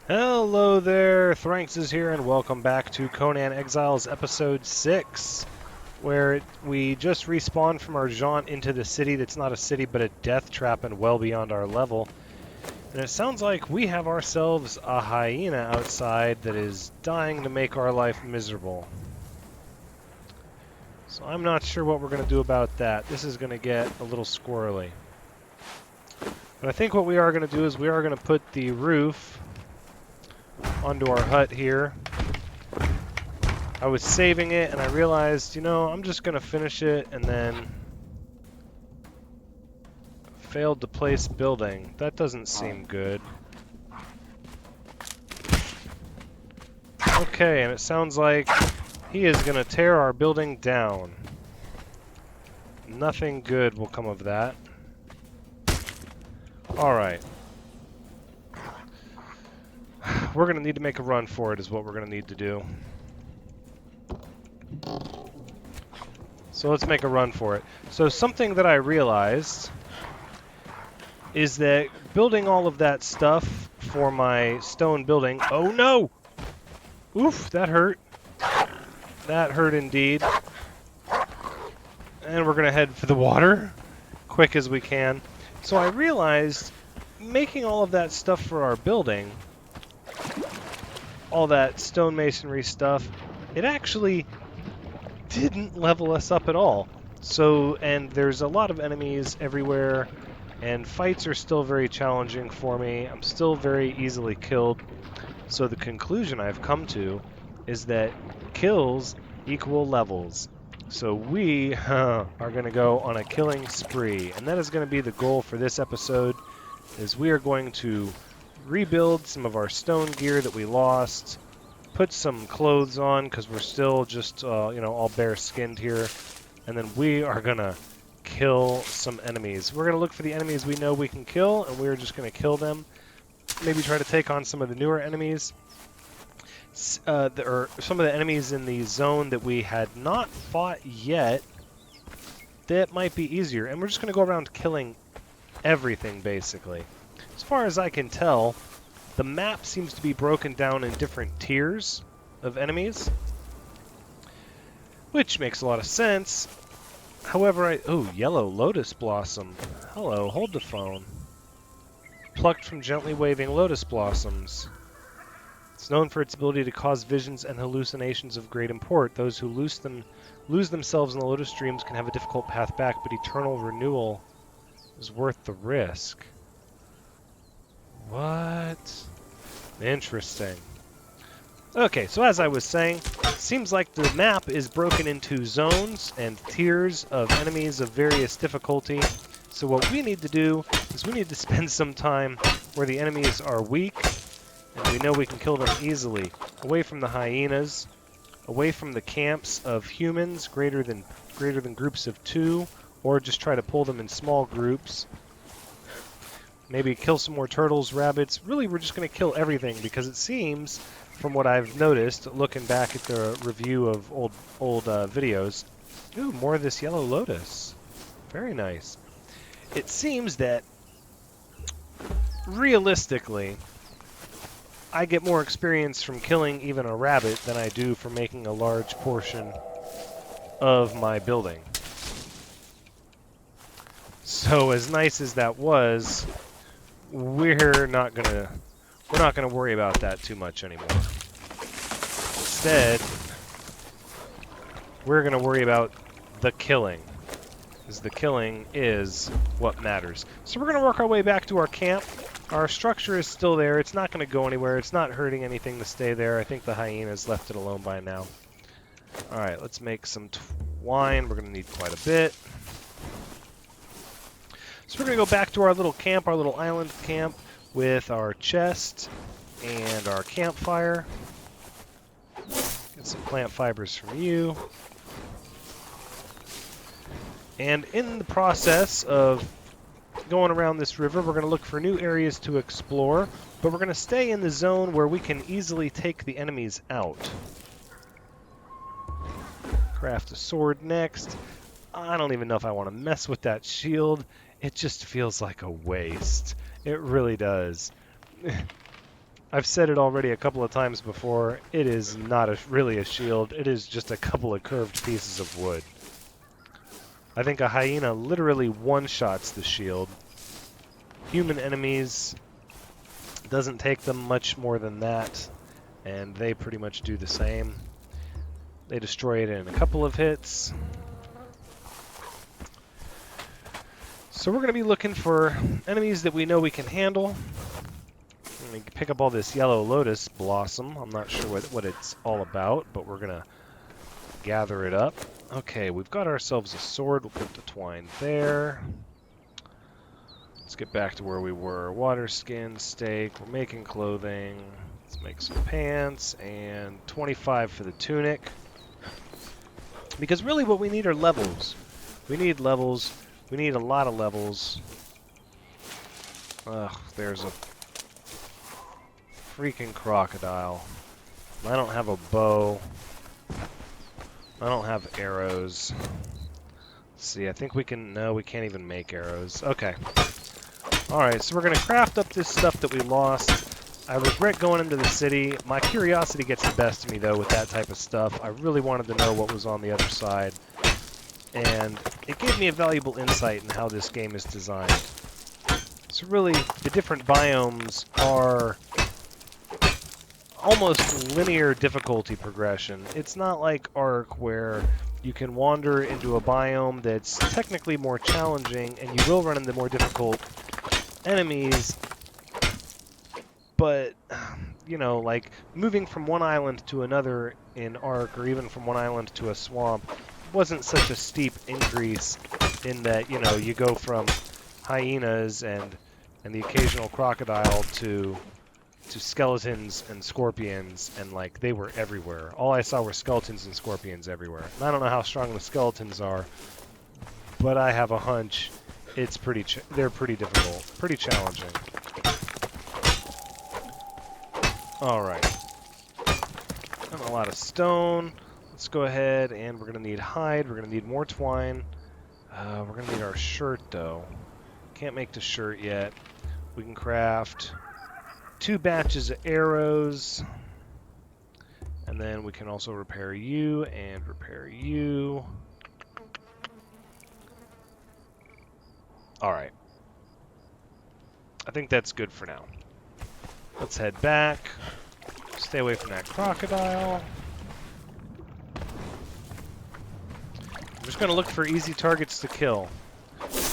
Hello there, Thranxes here, and welcome back to Conan Exiles Episode 6, where we just respawned from our jaunt into the city that's not a city but a death trap and well beyond our level. And it sounds like we have ourselves a hyena outside that is dying to make our life miserable. So I'm not sure what we're going to do about that. This is going to get a little squirrely. But I think what we are going to do is we are going to put the roof onto our hut here. I was saving it and I realized, you know, I'm just gonna finish it and then failed to place building. That doesn't seem good. Okay, and it sounds like he is gonna tear our building down. Nothing good will come of that. Alright. We're gonna need to make a run for it is what we're gonna need to do. So let's make a run for it. So something that I realized is that building all of that stuff for my stone building... Oh no! Oof, that hurt. That hurt indeed. And we're gonna head for the water, quick as we can. So I realized making all of that stuff for our building, all that stonemasonry stuff, it actually didn't level us up at all. So, and there's a lot of enemies everywhere, and fights are still very challenging for me. I'm still very easily killed. So the conclusion I've come to is that kills equal levels. So we are going to go on a killing spree, and that is going to be the goal for this episode, is we are going to rebuild some of our stone gear that we lost, put some clothes on because we're still just, you know, all bare-skinned here, and then we are going to kill some enemies. We're going to look for the enemies we know we can kill, and we're just going to kill them. Maybe try to take on some of the newer enemies. There are some of the enemies in the zone that we had not fought yet that might be easier, and we're just going to go around killing everything, basically. As far as I can tell, the map seems to be broken down in different tiers of enemies, which makes a lot of sense. However, oh, yellow lotus blossom. Hello, hold the phone. Plucked from gently waving lotus blossoms. It's known for its ability to cause visions and hallucinations of great import. Those who lose themselves in the lotus dreams can have a difficult path back, but eternal renewal is worth the risk. What? Interesting. Okay, so as I was saying, seems like the map is broken into zones and tiers of enemies of various difficulty. So what we need to do is we need to spend some time where the enemies are weak and we know we can kill them easily. Away from the hyenas, away from the camps of humans greater than groups of 2, or just try to pull them in small groups. Maybe kill some more turtles, rabbits. Really, we're just going to kill everything because it seems, from what I've noticed, looking back at the review of old videos... Ooh, more of this yellow lotus. Very nice. It seems that, realistically, I get more experience from killing even a rabbit than I do from making a large portion of my building. So as nice as that was, we're not gonna worry about that too much anymore. Instead, we're gonna worry about the killing, because the killing is what matters. So we're gonna work our way back to our camp. Our structure is still there. It's not gonna go anywhere. It's not hurting anything to stay there. I think the hyenas left it alone by now. All right, let's make some wine. We're gonna need quite a bit. So we're going to go back to our little camp, our little island camp, with our chest and our campfire. Get some plant fibers from you. And in the process of going around this river, we're going to look for new areas to explore, but we're going to stay in the zone where we can easily take the enemies out. Craft a sword next. I don't even know if I want to mess with that shield. It just feels like a waste. It really does. I've said it already a couple of times before, it is not really a shield, it is just a couple of curved pieces of wood. I think a hyena literally one-shots the shield. Human enemies, doesn't take them much more than that, and they pretty much do the same. They destroy it in a couple of hits. So we're going to be looking for enemies that we know we can handle. I'm going to pick up all this yellow lotus blossom. I'm not sure what it's all about, but we're going to gather it up. Okay, we've got ourselves a sword. We'll put the twine there. Let's get back to where we were. Water skin, steak, we're making clothing. Let's make some pants, and 25 for the tunic. Because really what we need are levels. We need levels. We need a lot of levels. Ugh, there's a freaking crocodile. I don't have a bow. I don't have arrows. Let's see, I think we can... No, we can't even make arrows. Okay. Alright, so we're going to craft up this stuff that we lost. I regret going into the city. My curiosity gets the best of me, though, with that type of stuff. I really wanted to know what was on the other side. And it gave me a valuable insight in how this game is designed. So really, the different biomes are almost linear difficulty progression. It's not like Ark, where you can wander into a biome that's technically more challenging, and you will run into more difficult enemies, but, you know, like, moving from one island to another in Ark, or even from one island to a swamp, wasn't such a steep increase in that, you know, you go from hyenas and the occasional crocodile to skeletons and scorpions, and, like, they were everywhere. All I saw were skeletons and scorpions everywhere. And I don't know how strong the skeletons are, but I have a hunch they're pretty difficult, pretty challenging. Alright. And a lot of stone. Let's go ahead, and we're going to need hide. We're going to need more twine. We're going to need our shirt, though. Can't make the shirt yet. We can craft 2 batches of arrows. And then we can also repair you and repair you. Alright. I think that's good for now. Let's head back. Stay away from that crocodile. I'm just going to look for easy targets to kill.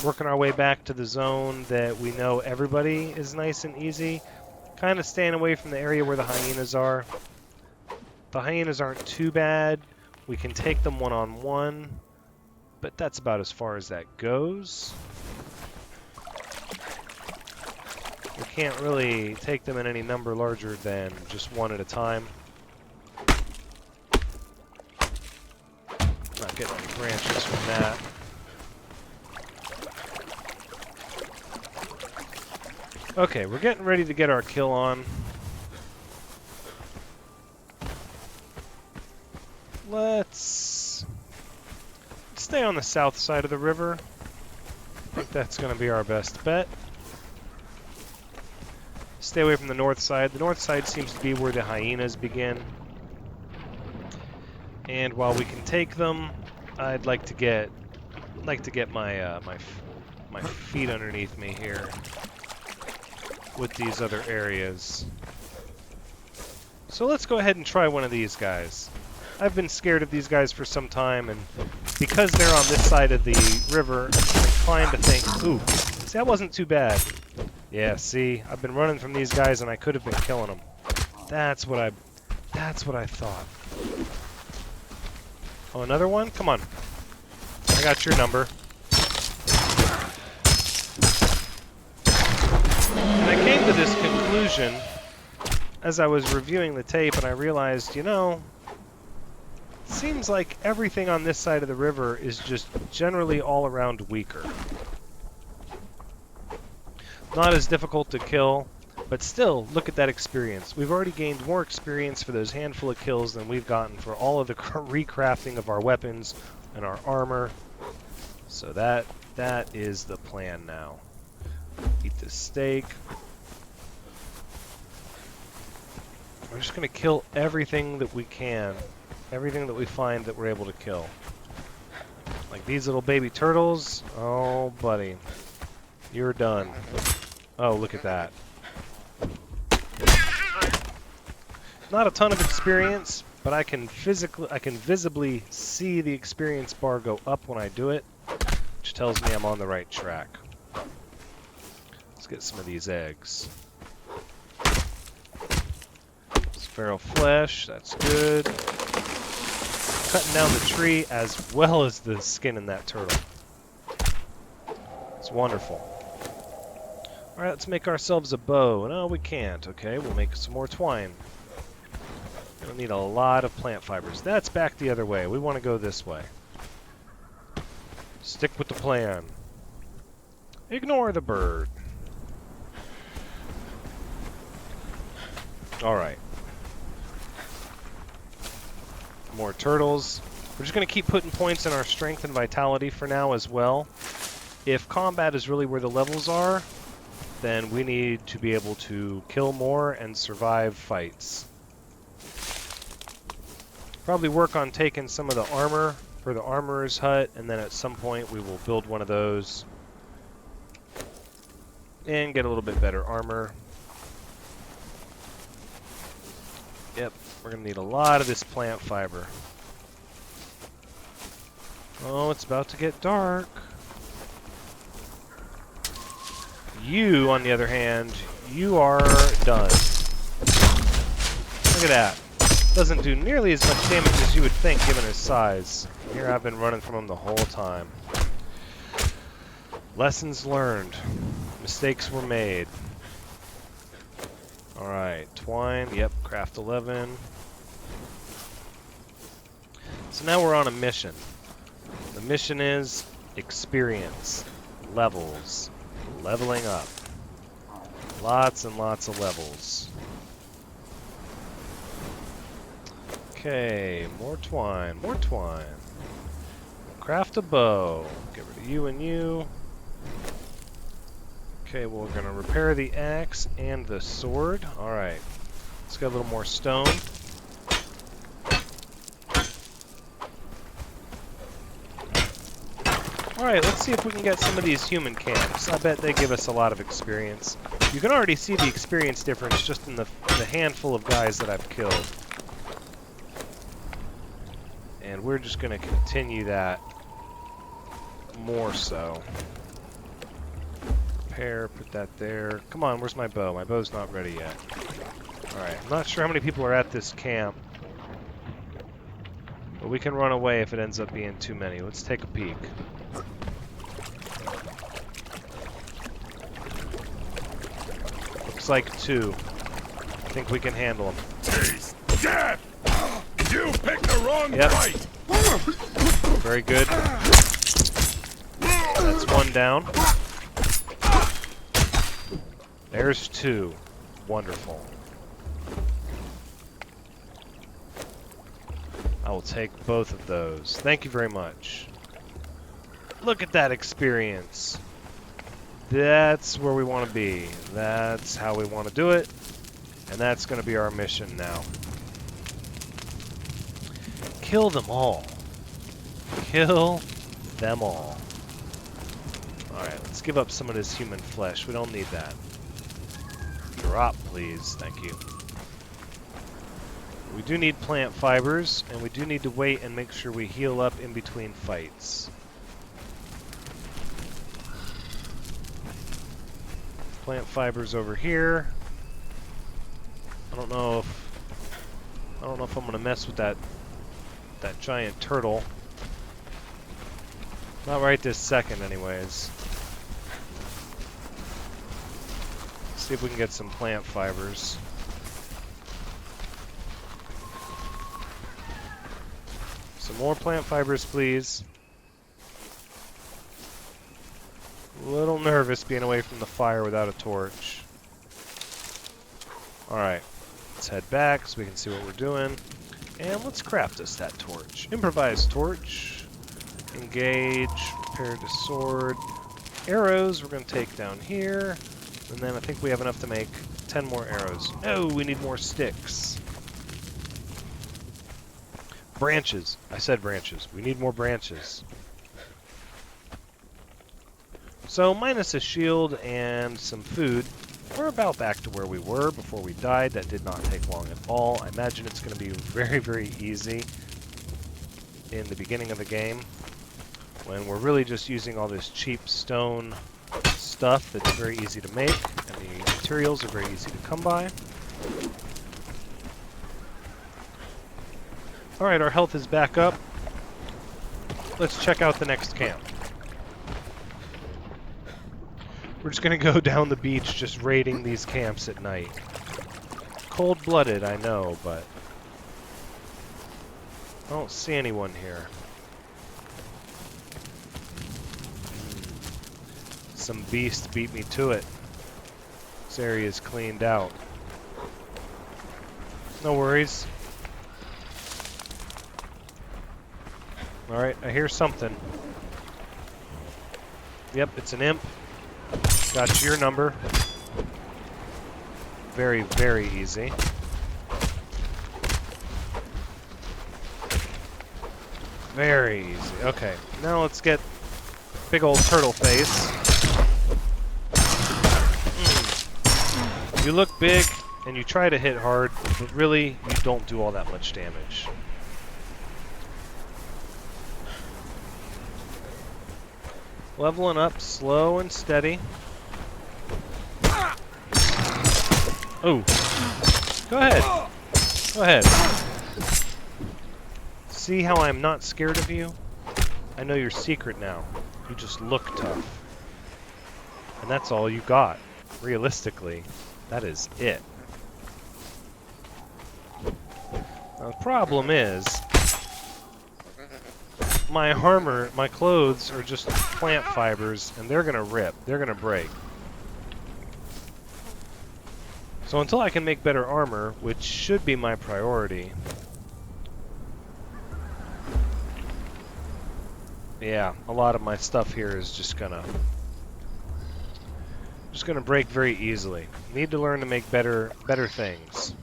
Working our way back to the zone that we know everybody is nice and easy. Kind of staying away from the area where the hyenas are. The hyenas aren't too bad. We can take them one-on-one. But that's about as far as that goes. We can't really take them in any number larger than just one at a time. Not getting any branches from that. Okay, we're getting ready to get our kill on. Let's stay on the south side of the river. I think that's going to be our best bet. Stay away from the north side. The north side seems to be where the hyenas begin. And while we can take them, I'd like to get my my feet underneath me here with these other areas. So let's go ahead and try one of these guys. I've been scared of these guys for some time, and because they're on this side of the river, I'm inclined to think, ooh, see, that wasn't too bad. Yeah, see, I've been running from these guys and I could have been killing them. That's what I thought. Oh, another one? Come on. I got your number. And I came to this conclusion as I was reviewing the tape, and I realized, you know, it seems like everything on this side of the river is just generally all around weaker. Not as difficult to kill, but still, look at that experience. We've already gained more experience for those handful of kills than we've gotten for all of the recrafting of our weapons and our armor. So that is the plan now. Eat this steak. We're just going to kill everything that we can. Everything that we find that we're able to kill. Like these little baby turtles. Oh, buddy. You're done. Oh, look at that. Not a ton of experience, but I can visibly see the experience bar go up when I do it, which tells me I'm on the right track. Let's get some of these eggs. Feral flesh, that's good. Cutting down the tree as well as the skin in that turtle. It's wonderful. Alright, let's make ourselves a bow. No, we can't. Okay, we'll make some more twine. We'll need a lot of plant fibers. That's back the other way. We want to go this way. Stick with the plan. Ignore the bird. Alright. More turtles. We're just going to keep putting points in our strength and vitality for now as well. If combat is really where the levels are, then we need to be able to kill more and survive fights. Probably work on taking some of the armor for the armorer's hut, and then at some point we will build one of those and get a little bit better armor. Yep, we're going to need a lot of this plant fiber. Oh, it's about to get dark. You, on the other hand, you are done. Look at that. Doesn't do nearly as much damage as you would think given his size. Here I've been running from him the whole time. Lessons learned. Mistakes were made. Alright, twine, yep, craft 11. So now we're on a mission. The mission is experience, levels, leveling up. Lots and lots of levels. Okay, more twine, more twine. Craft a bow. Get rid of you and you. Okay, well, we're going to repair the axe and the sword. Alright. Let's get a little more stone. Alright, let's see if we can get some of these human camps. I bet they give us a lot of experience. You can already see the experience difference just in the handful of guys that I've killed. And we're just going to continue that more so. Repair, put that there. Come on, where's my bow? My bow's not ready yet. Alright, I'm not sure how many people are at this camp. But we can run away if it ends up being too many. Let's take a peek. Looks like 2. I think we can handle them. He's dead! You picked the wrong fight! Very good. That's 1 down. There's 2. Wonderful. I will take both of those. Thank you very much. Look at that experience. That's where we want to be. That's how we want to do it. And that's going to be our mission now. Kill them all. Kill them all. Alright, let's give up some of this human flesh. We don't need that. Drop, please. Thank you. We do need plant fibers, and we do need to wait and make sure we heal up in between fights. Plant fibers over here. I don't know if I'm gonna mess with that giant turtle. Not right this second, anyways. Let's see if we can get some plant fibers. Some more plant fibers, please. A little nervous being away from the fire without a torch. Alright, let's head back so we can see what we're doing. And let's craft us that torch. Improvised torch. Engage. Repair to sword. Arrows we're going to take down here. And then I think we have enough to make 10 more arrows. No, we need more sticks. Branches. I said branches. We need more branches. So, minus a shield and some food, we're about back to where we were before we died. That did not take long at all. I imagine it's going to be very, very easy in the beginning of the game, when we're really just using all this cheap stone stuff that's very easy to make, and the materials are very easy to come by. Alright, our health is back up. Let's check out the next camp. We're just going to go down the beach just raiding these camps at night. Cold-blooded, I know, but I don't see anyone here. Some beast beat me to it. This area is cleaned out. No worries. Alright, I hear something. Yep, it's an imp. Got your number. Very, very easy. Very easy. Okay, now let's get big old turtle face. You look big, and you try to hit hard, but really, you don't do all that much damage. Leveling up slow and steady. Oh. Go ahead. Go ahead. See how I'm not scared of you? I know your secret now. You just look tough. And that's all you got. Realistically, that is it. Now, the problem is, my armor, my clothes are just plant fibers, and they're gonna rip. They're gonna break. So until I can make better armor, which should be my priority, yeah, a lot of my stuff here is just gonna break very easily. Need to learn to make better things.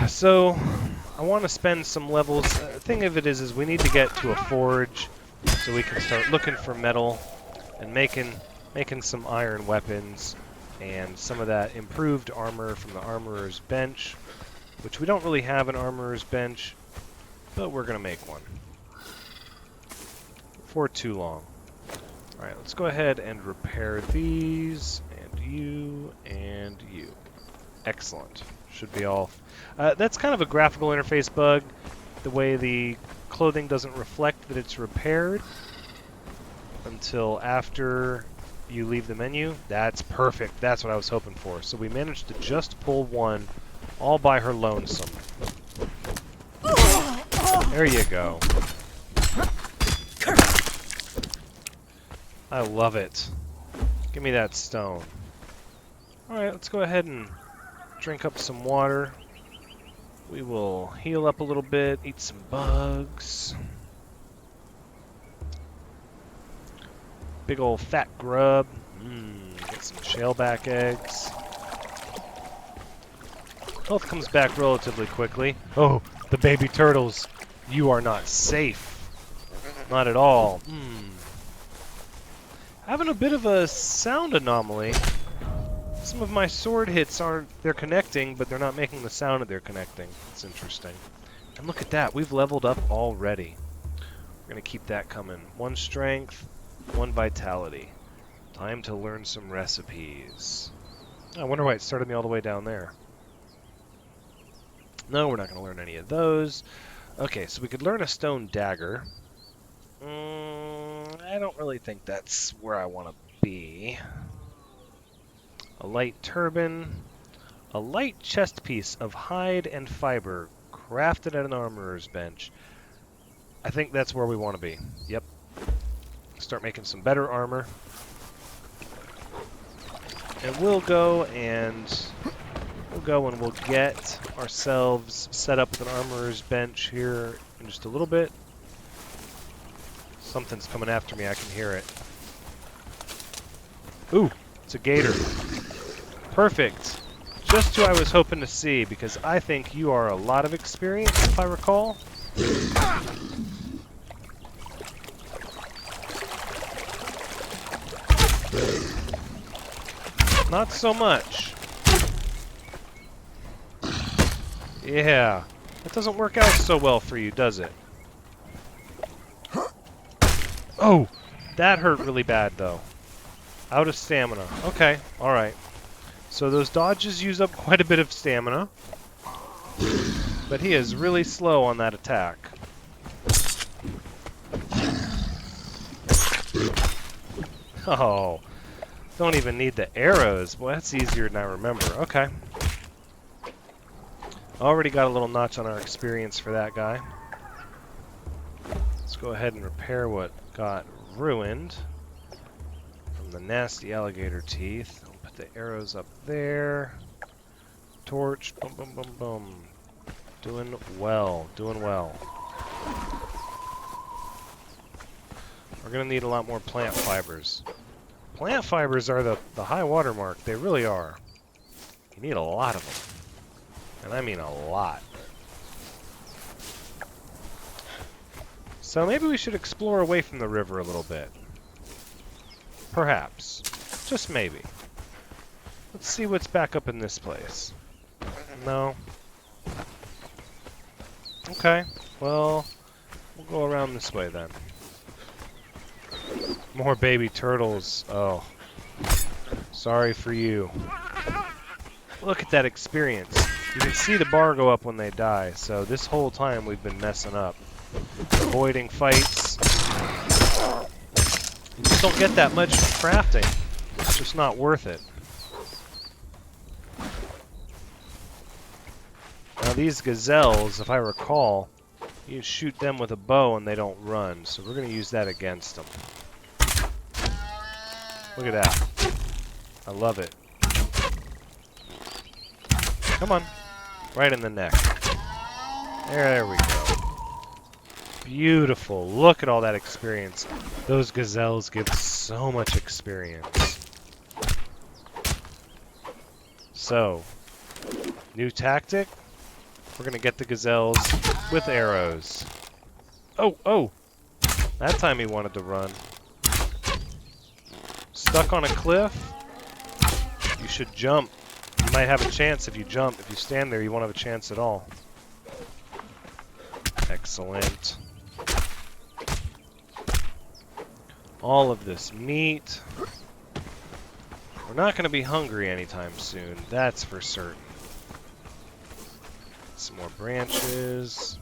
So I want to spend some levels. The thing of it is we need to get to a forge so we can start looking for metal and making some iron weapons and some of that improved armor from the armorer's bench, which we don't really have an armorer's bench, but we're gonna make one before too long. Alright, let's go ahead and repair these, and you, and you. Excellent. Should be all. That's kind of a graphical interface bug, the way the clothing doesn't reflect that it's repaired until after you leave the menu. That's perfect. That's what I was hoping for. So we managed to just pull one all by her lonesome. There you go. I love it. Give me that stone. Alright, let's go ahead and drink up some water. We will heal up a little bit, eat some bugs. Big old fat grub. Get some shellback eggs. Health comes back relatively quickly. Oh, the baby turtles. You are not safe. Not at all. Having a bit of a sound anomaly. Some of my sword hits they're connecting, but they're not making the sound that they're connecting. It's interesting. And look at that, we've leveled up already. We're gonna keep that coming. 1 strength, 1 vitality. Time to learn some recipes. I wonder why it started me all the way down there. No, we're not gonna learn any of those. Okay, so we could learn a stone dagger. I don't really think that's where I want to be. A light turban, a light chest piece of hide and fiber, crafted at an armorer's bench. I think that's where we want to be. Yep. Start making some better armor. And we'll go and we'll get ourselves set up with an armorer's bench here in just a little bit. Something's coming after me, I can hear it. Ooh, it's a gator. Perfect. just who I was hoping to see, because I think you are a lot of experience, if I recall. Not so much. Yeah, that doesn't work out so well for you, does it? Oh, that hurt really bad, though. Out of stamina. Okay, alright. So those dodges use up quite a bit of stamina. But he is really slow on that attack. Oh, don't even need the arrows. Boy, that's easier than I remember. Okay. Already got a little notch on our experience for that guy. Let's go ahead and repair what got ruined from the nasty alligator teeth. I'll put the arrows up there. Torch. Boom, boom, boom, boom. Doing well. Doing well. We're going to need a lot more plant fibers. Plant fibers are the high water mark. They really are. You need a lot of them. And I mean a lot. So maybe we should explore away from the river a little bit. Perhaps. Just maybe. Let's see what's back up in this place. No. Okay. Well, we'll go around this way then. More baby turtles. Oh. Sorry for you. Look at that experience. You can see the bar go up when they die, so this whole time we've been messing up. Avoiding fights. You just don't get that much from crafting. It's just not worth it. Now these gazelles, if I recall, you shoot them with a bow and they don't run, so we're going to use that against them. Look at that. I love it. Come on. Right in the neck. There we go. Beautiful. Look at all that experience. Those gazelles give so much experience. So, new tactic. We're going to get the gazelles with arrows. Oh, oh! That time he wanted to run. Stuck on a cliff? You should jump. You might have a chance if you jump. If you stand there, you won't have a chance at all. Excellent. All of this meat. We're not going to be hungry anytime soon. That's for certain. Some more branches.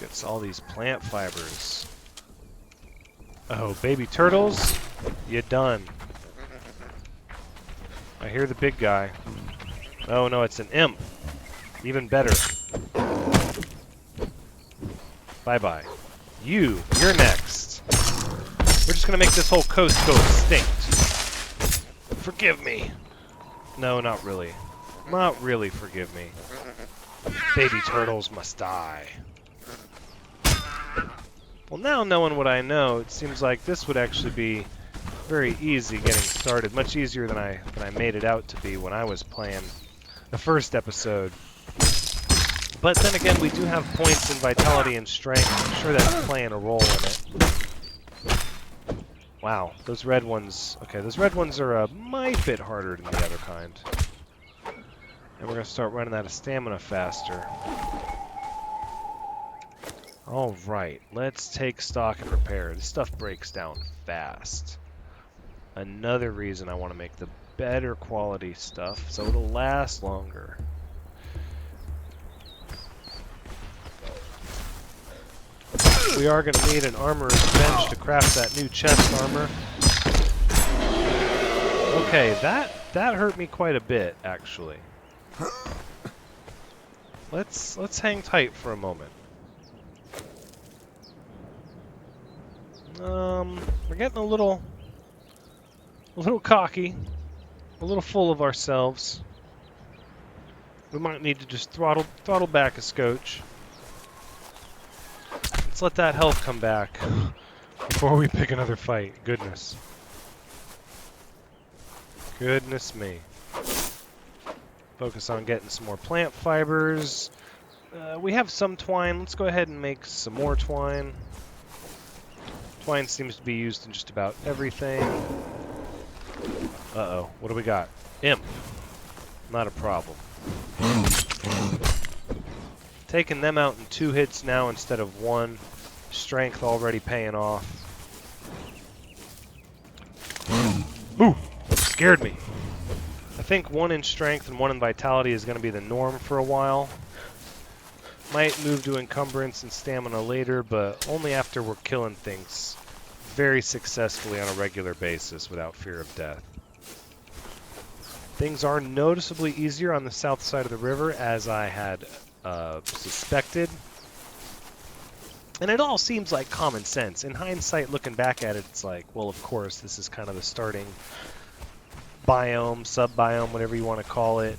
Gets all these plant fibers. Oh, baby turtles, you done. I hear the big guy. Oh no, it's an imp. Even better. Bye-bye. You're next. We're just gonna make this whole coast go extinct. Forgive me. No, not really. Not really forgive me. Baby turtles must die. Well, now knowing what I know, it seems like this would actually be very easy getting started. Much easier than I made it out to be when I was playing the first episode. But then again, we do have points in vitality and strength. I'm sure that's playing a role in it. Wow, those red ones... Okay, those red ones are a mite bit harder than the other kind. And we're going to start running out of stamina faster. Alright, let's take stock and repair. This stuff breaks down fast. Another reason I want to make the better quality stuff so it'll last longer. We are going to need an armorer's bench to craft that new chest armor. Okay, that hurt me quite a bit, actually. Let's hang tight for a moment. We're getting a little cocky, a little full of ourselves. We might need to just throttle back a scotch. Let's let that health come back before we pick another fight. Goodness. Goodness me. Focus on getting some more plant fibers. We have some twine. Let's go ahead and make some more twine. Twine seems to be used in just about everything. Uh-oh. What do we got? Imp. Not a problem. Taking them out in 2 hits now instead of 1. Strength already paying off. Ooh! Scared me. I think 1 in strength and 1 in vitality is going to be the norm for a while. Might move to encumbrance and stamina later, but only after we're killing things very successfully on a regular basis without fear of death. Things are noticeably easier on the south side of the river, as I had suspected. And it all seems like common sense. In hindsight, looking back at it, it's like, well, of course, this is kind of the starting biome, sub-biome, whatever you want to call it.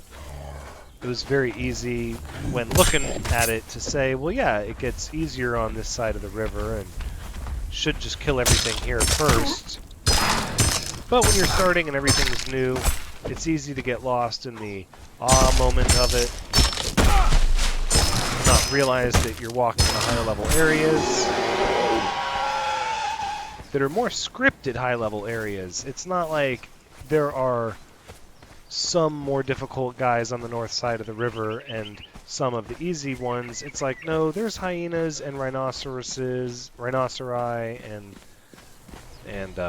It was very easy when looking at it to say, well, yeah, it gets easier on this side of the river and should just kill everything here first. But when you're starting and everything's new, it's easy to get lost in the awe moment of it. Not realize that you're walking in higher level areas that are more scripted high level areas. It's not like there are some more difficult guys on the north side of the river and some of the easy ones. It's like, no, there's hyenas and rhinoceri and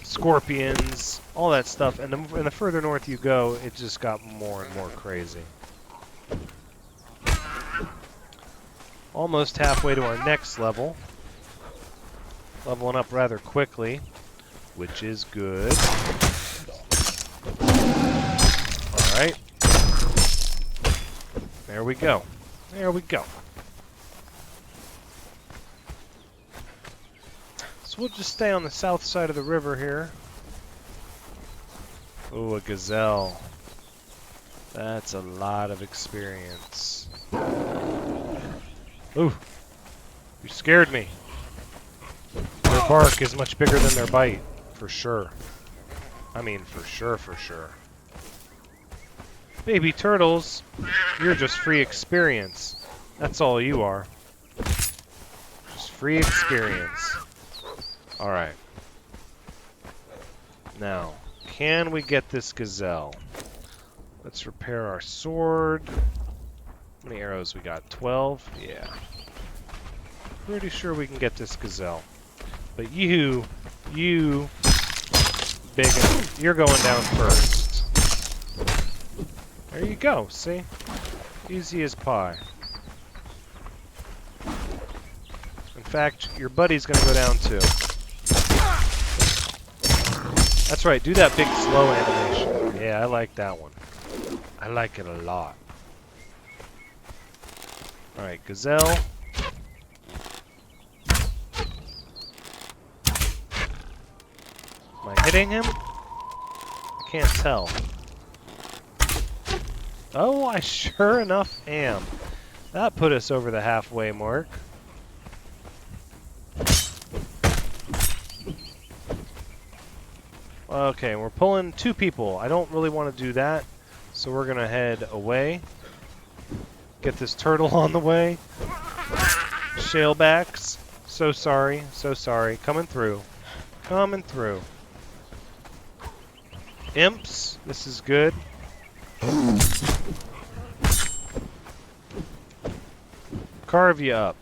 scorpions, all that stuff. And the further north you go, it just got more and more crazy. Almost halfway to our next level. Leveling up rather quickly, which is good. Alright. There we go. There we go. So we'll just stay on the south side of the river here. Ooh, a gazelle. That's a lot of experience. Ooh. You scared me. Their bark is much bigger than their bite. For sure. I mean, for sure, for sure. Baby turtles, you're just free experience. That's all you are. Just free experience. Alright. Now, can we get this gazelle? Let's repair our sword. How many arrows we got? 12? Yeah. Pretty sure we can get this gazelle. But you big, you're going down first. There you go, see? Easy as pie. In fact, your buddy's gonna go down too. That's right, do that big slow animation. Yeah, I like that one. I like it a lot. Alright, gazelle. Am I hitting him? I can't tell. Oh, I sure enough am. That put us over the halfway mark. Okay, we're pulling 2 people. I don't really want to do that, so we're going to head away. Get this turtle on the way. Shalebacks. So sorry, so sorry. Coming through. Coming through. Imps, this is good. Carve you up.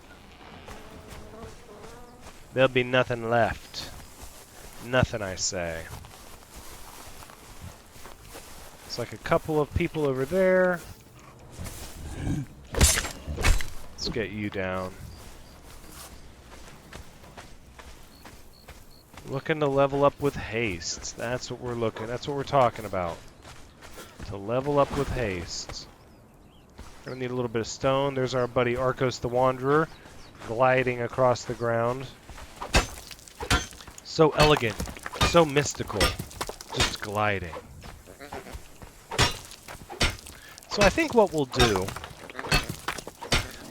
There'll be nothing left. Nothing, I say. It's like a couple of people over there. Let's get you down. Looking to level up with haste. That's what we're looking. That's what we're talking about. To level up with haste. Gonna need a little bit of stone. There's our buddy Arcos the Wanderer, gliding across the ground. So elegant, so mystical, just gliding. So I think what we'll do,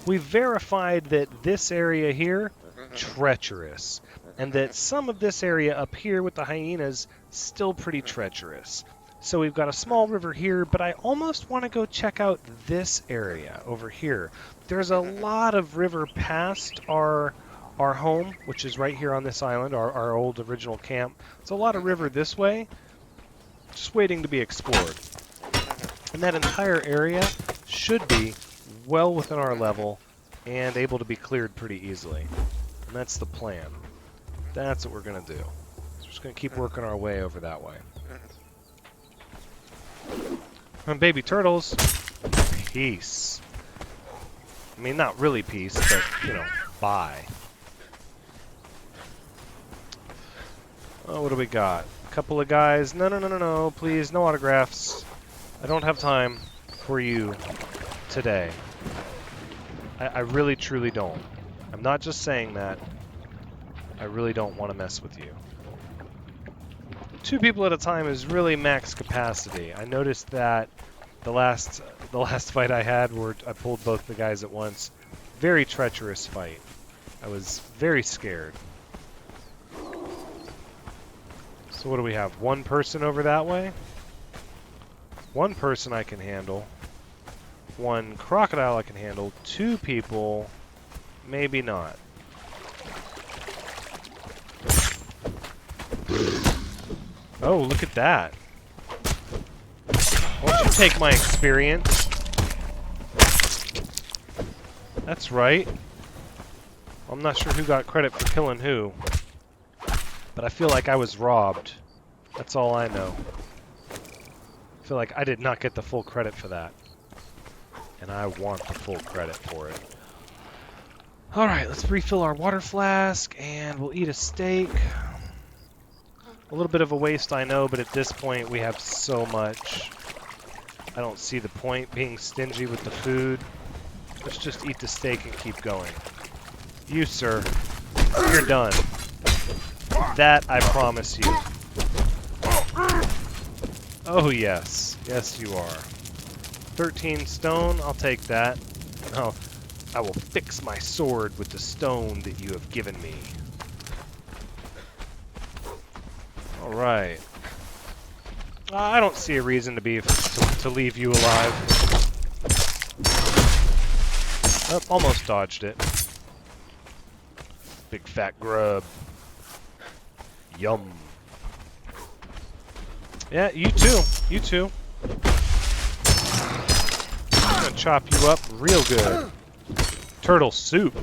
we've verified that this area here, treacherous. and that some of this area up here with the hyenas still pretty treacherous. So we've got a small river here, but I almost want to go check out this area over here. There's a lot of river past our home, which is right here on this island, our old original camp. There's a lot of river this way, just waiting to be explored. And that entire area should be well within our level and able to be cleared pretty easily. And that's the plan. That's what we're going to do. So we're just going to keep working our way over that way. And baby turtles, peace. I mean, not really peace, but, you know, bye. Oh, what do we got? A couple of guys. No, please, no autographs. I don't have time for you today. I really, truly don't. I'm not just saying that. I really don't want to mess with you. 2 people at a time is really max capacity. I noticed that the last fight I had where I pulled both the guys at once. Very treacherous fight. I was very scared. So what do we have? 1 person over that way? 1 person I can handle. 1 crocodile I can handle. 2 people, maybe not. Oh, look at that. Won't you take my experience? That's right. I'm not sure who got credit for killing who, but I feel like I was robbed. That's all I know. I feel like I did not get the full credit for that. And I want the full credit for it. Alright, let's refill our water flask, and we'll eat a steak. A little bit of a waste, I know, but at this point we have so much. I don't see the point being stingy with the food. Let's just eat the steak and keep going. You, sir, you're done. That I promise you. Oh, yes. Yes, you are. 13 stone, I'll take that. Oh, I will fix my sword with the stone that you have given me. Alright. I don't see a reason to leave you alive. Oh, almost dodged it. Big fat grub. Yum. Yeah, you too. You too. I'm gonna chop you up real good. Turtle soup.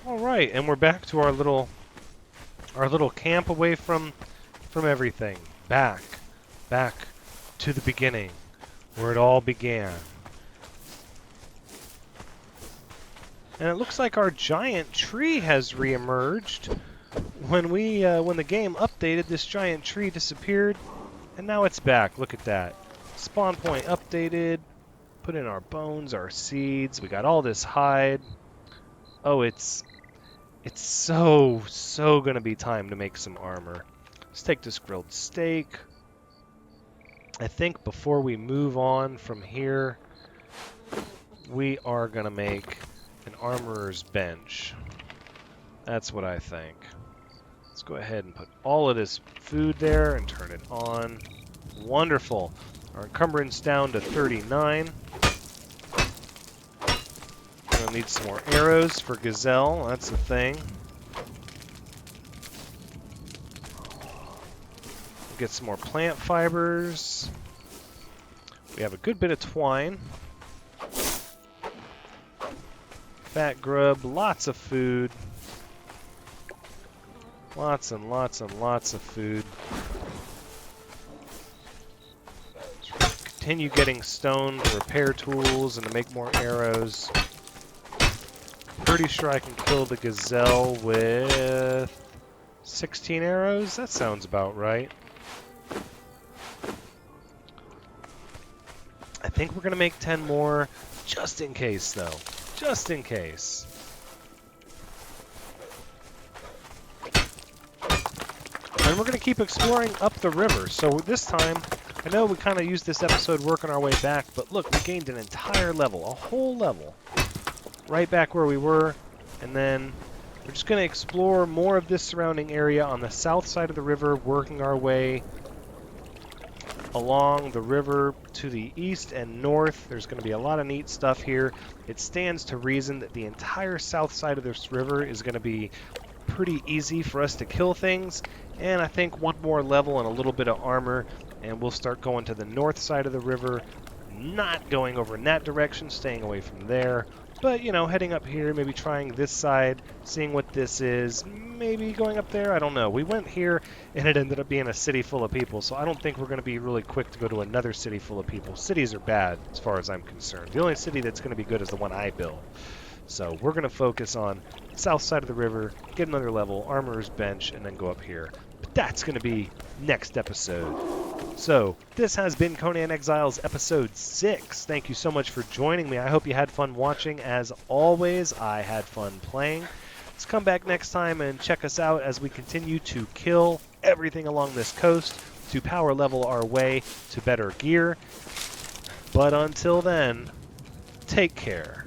Alright, and we're back to our little camp away from everything. Back to the beginning, where it all began. And it looks like our giant tree has reemerged. When the game updated, this giant tree disappeared, and now it's back. Look at that. Spawn point updated. Put in our bones, our seeds. We got all this hide. Oh, it's so gonna be time to make some armor. Let's take this grilled steak. I think before we move on from here, we are gonna make an armorer's bench. That's what I think. Let's go ahead and put all of this food there and turn it on. Wonderful. Our encumbrance down to 39. We'll need some more arrows for Gazelle. That's the thing. We'll get some more plant fibers. We have a good bit of twine. Fat grub, lots of food. Lots and lots and lots of food. Continue getting stone to repair tools and to make more arrows. Pretty sure I can kill the gazelle with 16 arrows. That sounds about right. I think we're going to make 10 more, just in case, though. Just in case. And we're going to keep exploring up the river. So this time, I know we kind of used this episode working our way back, but look, we gained an entire level, a whole level. Right back where we were, and then We're just going to explore more of this surrounding area on the south side of the river, working our way along the river to the east and north. There's going to be a lot of neat stuff here. It stands to reason that the entire south side of this river is going to be pretty easy for us to kill things, and I think one more level and a little bit of armor, and we'll start going to the north side of the river, not going over in that direction, staying away from there. But, you know, heading up here, maybe trying this side, seeing what this is, maybe going up there, I don't know. We went here, and it ended up being a city full of people, so I don't think we're going to be really quick to go to another city full of people. Cities are bad, as far as I'm concerned. The only city that's going to be good is the one I built. So we're going to focus on the south side of the river, get another level, armorer's bench, and then go up here. But that's going to be next episode. So, this has been Conan Exiles Episode 6. Thank you so much for joining me. I hope you had fun watching. As always, I had fun playing. Let's come back next time and check us out as we continue to kill everything along this coast to power level our way to better gear. But until then, take care.